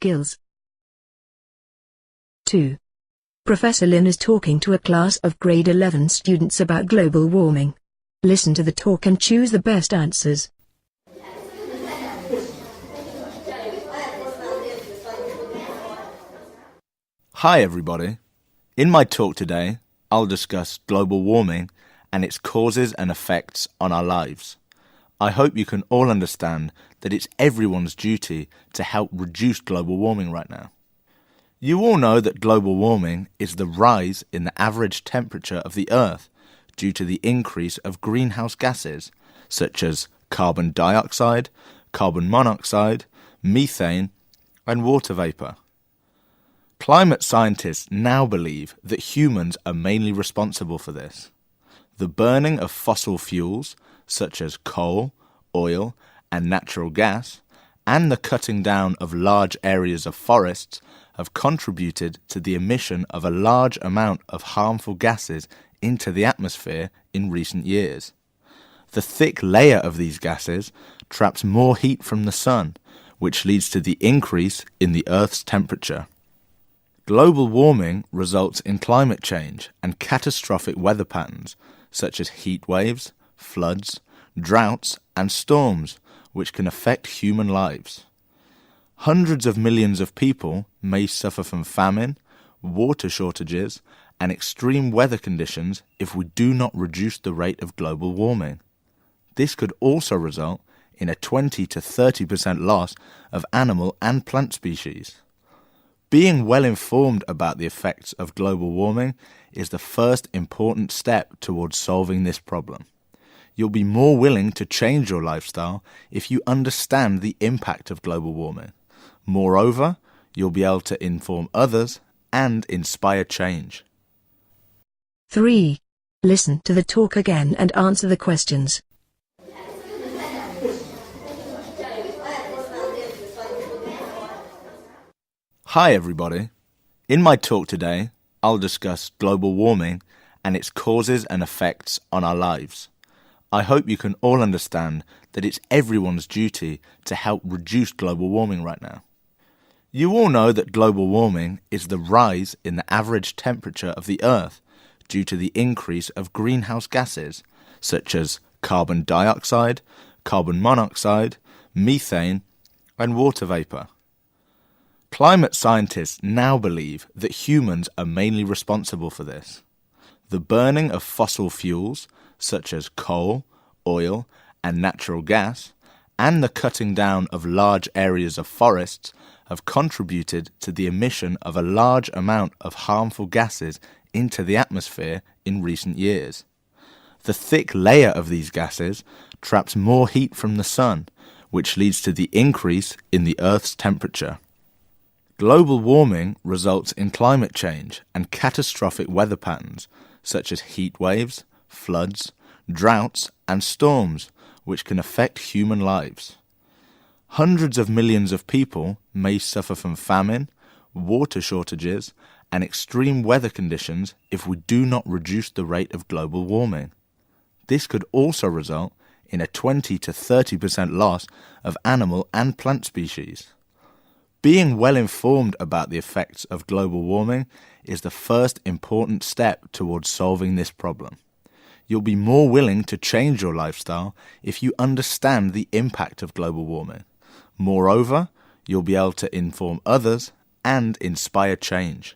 skills. 2. Professor Lin is talking to a class of grade 11 students about global warming. Listen to the talk and choose the best answers. Hi everybody. In my talk today, I'll discuss global warming and its causes and effects on our lives. I hope you can all understand that it's everyone's duty to help reduce global warming right now. You all know that global warming is the rise in the average temperature of the Earth due to the increase of greenhouse gases such as carbon dioxide, carbon monoxide, methane, and water vapour. Climate scientists now believe that humans are mainly responsible for this. The burning of fossil fuels such as coal, oil, and natural gas, and the cutting down of large areas of forests have contributed to the emission of a large amount of harmful gases into the atmosphere in recent years. The thick layer of these gases traps more heat from the sun, which leads to the increase in the Earth's temperature. Global warming results in climate change and catastrophic weather patterns such as heat waves, floods, droughts, and storms, which can affect human lives. Hundreds of millions of people may suffer from famine, water shortages, and extreme weather conditions if we do not reduce the rate of global warming. This could also result in a 20 to 30% loss of animal and plant species. Being well informed about the effects of global warming is the first important step towards solving this problem. You'll be more willing to change your lifestyle if you understand the impact of global warming. Moreover, you'll be able to inform others and inspire change. 3. Listen to the talk again and answer the questions. Hi everybody. In my talk today, I'll discuss global warming and its causes and effects on our lives. I hope you can all understand that it's everyone's duty to help reduce global warming right now. You all know that global warming is the rise in the average temperature of the Earth due to the increase of greenhouse gases such as carbon dioxide, carbon monoxide, methane, and water vapour. Climate scientists now believe that humans are mainly responsible for this. The burning of fossil fuels such as coal, oil, and natural gas, and the cutting down of large areas of forests have contributed to the emission of a large amount of harmful gases into the atmosphere in recent years. The thick layer of these gases traps more heat from the sun, which leads to the increase in the Earth's temperature. Global warming results in climate change and catastrophic weather patterns such as heat waves, floods, droughts, and storms, which can affect human lives. Hundreds of millions of people may suffer from famine, water shortages, and extreme weather conditions if we do not reduce the rate of global warming. This could also result in a 20 to 30% loss of animal and plant species. Being well informed about the effects of global warming is the first important step towards solving this problem. You'll be more willing to change your lifestyle if you understand the impact of global warming. Moreover, you'll be able to inform others and inspire change.